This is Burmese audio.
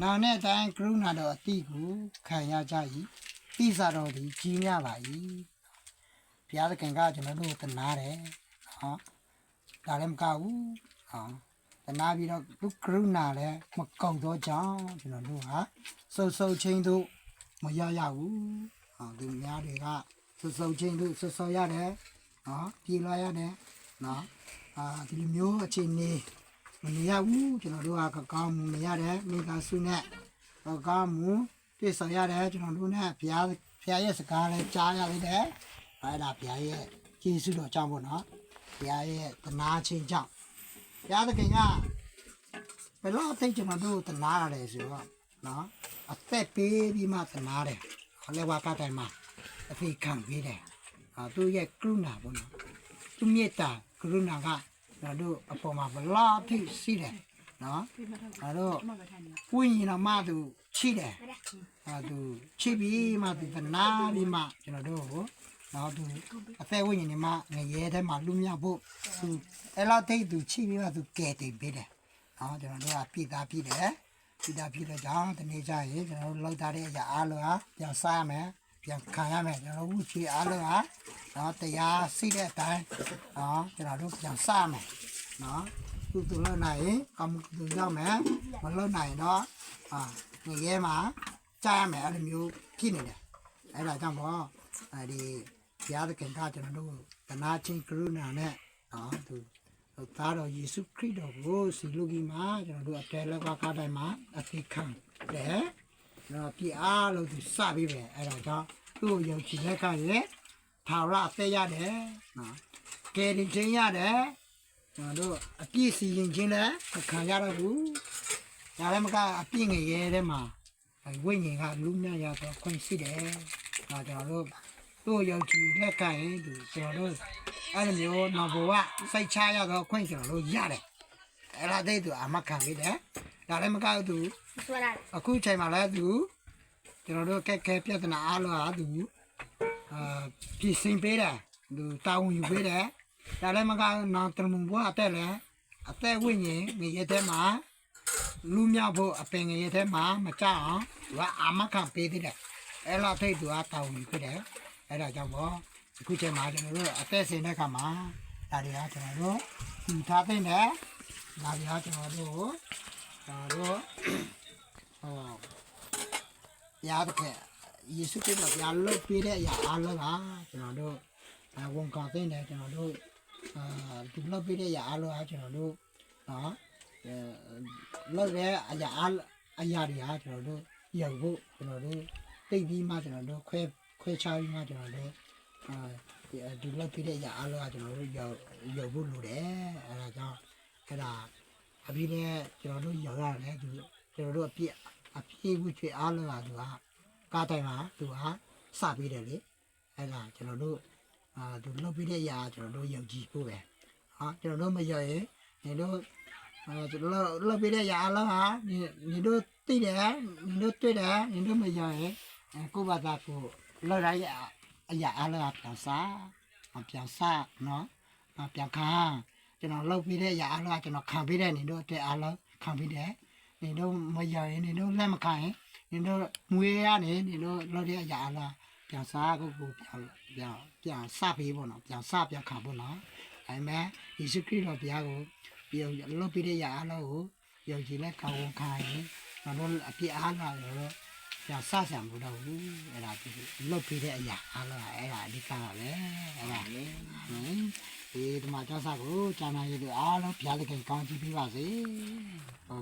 နာနဲ့တိုင်းကရုဏာတော်အတိကိုခံရကြ၏တိစာတော်ဒီကြီးများပါ၏ဘုရားသခင်ကကျွန်တော်တို့တနာတယ်နော်ဒါလည်းမကဘူးတနာပြီးတော့သူကရုဏာလည်းမကုန်တော့ကြောင်းကျွန်တော်တို့ဟာစုံချင်းတို့မရဘူးဒီများတွေကစုံချင်းတို့ဆောရတယ်နော်ပြေးလာရတယ်နော်ဒီလိုမျိုးအခြေအနေမနေရဘူးကျွန်တော်တို့ကကောင်းမှုမရတယ်မိသားစုနဲ့ကောင်းမှုပြည့်စုံရတယ်ကျွန်တော်တို့နဲ့ဘုရားရဲ့စကားလည်းကြားရလိမ့်တယ်အဲ့ဒါဘုရားရဲ့ကျေးဇူးတော်ကြောင့်ပေါ့နော်ဘုရားရဲ့တနာခြင်းကြောင့်ဘုရားသခင်ကဘယ်လိုအသိကျွန်တော်တို့တနာရတယ်ဆိုတော့နော်အသက်ပေးပြီးမှတနာတယ်ခလဲဝါကတိုင်းမှာအဖေခံပေးတယ်သူရဲ့ကရုဏာပေါ့နော်သူမေတ္တာကရုဏာကကျွန်တော်တို့အပေါ်မှာဘလားထိရှိတယ်နော်အဲတော့ဝိညာဉ်တော်မှသူချိတယ်သူချိပြီးမှသူတနာပြီးမှကျွန်တော်တို့ကိုနော်သူအသက်ဝိညာဉ်တွေမှာငရဲထဲမှာလူမြောက်ဖို့သူအဲ့လောက်ထိသူချိပြီးမှသူကဲတင်ပေးတယ်နော်ကျွန်တော်တို့ကပြည်သားပြည်တယ်ပြည်သားပြည်တဲ့ကြောင့်ဒီနေ့ကျရင်ကျွန်တော်တို့လောက်ထားတဲ့အရာအားလုံးဟာပြန်စားရမယ်ပြန်ခံရမယ်ကျွန်တော်တို့ချီအားလုံးဟာနော်တရားစိတ်တဲ့အတိုင်းနော်ကျွန်တော်တို့ပြန်စားမယ်နော်သူလောက်နိုင်ကံသူရောက်မယ်မလောက်နိုင်တော့ငရဲမှာကြားရမယ်အဲ့လိုမျိုးဖြစ်နေတယ်အဲ့ဒါကြောင့်ပေါ့ဒီဘုရားသခင်ကကျွန်တော်တို့တနာချင်းကရုဏာနဲ့နော်သူသားတော်ယေရှုခရစ်တော်ကိုစီလူကြီးမှာကျွန်တော်တို့အတဲလောကကားတိုင်းမှာအသိခံတယ်နော်ပြအားလို့သူစပြီးပဲအဲ့ဒါကြောင့်သူ့ကိုယုံကြည်တဲ့အခါရဲ့ထာဝရအသက်ရတယ်နော်ကယ်တင်ခြင်းရတယ်ကျွန်တော်တို့အပြည့်စီရင်ခြင်းလည်းခံရတော့ဘူးဒါလည်းမကအပြည့်ငရဲထဲမှာဝိညာဉ်ကလူမြတ်ရတော့ခွင့်ရှိတယ်ဒါကျွန်တော်တို့သူ့ယုံကြည်လက်ကရင်ဒီကျွန်တော်တို့အဲ့လိုမျိုးနောက်ဘဝစိတ်ချရတော့ခွင့်ကျွန်တော်တို့ရတယ်အဲ့ဒါတည်းသူအမခံပြီးတယ်ဒါလည်းမကသူအခုချိန်မှာလည်းသူကျွန်တော်တို့ကဲပြဿနာအားလုံးဟာသူပြည်စင်ပေးတယ်သူတာဝန်ယူပေးတယ်ဒါလည်းမကနောက်တမန်ဘွားအသက်လည်းအသက်ဝိညာဉ်ငရဲထဲမှာလူမြောက်ဖို့အပင်ငရဲထဲမှာမကြအောင်သူကအမခံပေးသေးတယ်အဲ့လောက်ထိသူကတာဝန်ယူပေးတယ်အဲ့ဒါကြောင့်ပေါ့အခုချိန်မှာကျွန်တော်တို့အသက်ရှင်တဲ့ခါမှာဒါတွေကကျွန်တော်တို့ယူထားတဲ့နဲ့ဒါတွေကကျွန်တော်တို့ဟောရားတဲ့ယေရှုခရစ်တော်ဘုရားလုပ်ပေးတဲ့အရာအားလုံးကကျွန်တော်တို့ဝန်ခံတဲ့နဲ့ကျွန်တော်တို့ဒီလုပ်ပေးတဲ့အရာအားလုံးကကျွန်တော်တို့နော်လုပ်တဲ့အရာတွေဟာကျွန်တော်တို့ရုပ်ဖို့ကျွန်တော်တို့သိပြီးမှကျွန်တော်တို့ခွဲခြားပြီးမှကျွန်တော်တို့ဒီလုပ်ပေးတဲ့အရာအားလုံးကကျွန်တော်တို့ရုပ်ဖို့လိုတယ်အဲဒါကြောင့်အဲ့ဒါအပြီးနဲ့ကျွန်တော်တို့ရောက်ရတယ်သူကျွန်တော်တို့အပြည့်ဝချွေအားလုံးကသူကကားတိုင်းမှာသူကစပေးတယ်လေအဲ့ဒါကျွန်တော်တို့သူလုပ်ပေးတဲ့အရာကျွန်တော်တို့ယုံကြည်ဖို့ပဲကျွန်တော်တို့မရရင်ညီတို့ကျွန်တော်လုပ်ပေးတဲ့အရာအားလုံးဟာညီတို့သိတယ်ညီတို့တွေ့တယ်ညီတို့မရရင်ကိုယ့်ဘာသာကိုလောက်ရတဲ့အရာအားလုံးပြန်စားနော်ပြန်ခံကျွန်တော်လုပ်ပေးတဲ့အရာအားလုံးကျွန်တော်ခံပေးတဲ့ညီတို့အတွက်အားလုံးခံပေးတယ်ညီတို့မရရင်ညီတို့လက်မခံရင်ညီတို့မွေးရနေညီတို့လုပ်တဲ့အရာအားလုံးပြန်စားကိုပြန်စပေးပေါ့နော်ပြန်ခံဖို့နော်အဲမဲ့ယေရှုခရစ်တော်ဘုရားကိုပြန်လုပ်ပေးတဲ့အရာအားလုံးကိုယုံကြည်လက်ခံဝန်ခံရင်ကျွန်တော်အပြည့်အားလာရောပြန်စဆံမှုတော့ဘူးအဲ့ဒါဒီလုတ်ပေးတဲ့အရာအားလုံးအဲ့ဒါအဓိကပါပဲအဲ့ဒါဒီမှာကြောက်စားကိုဂျာနာရီတို့အားလုံးဘုရားသခင်ကောင်းချီးပေးပါစေဟုတ်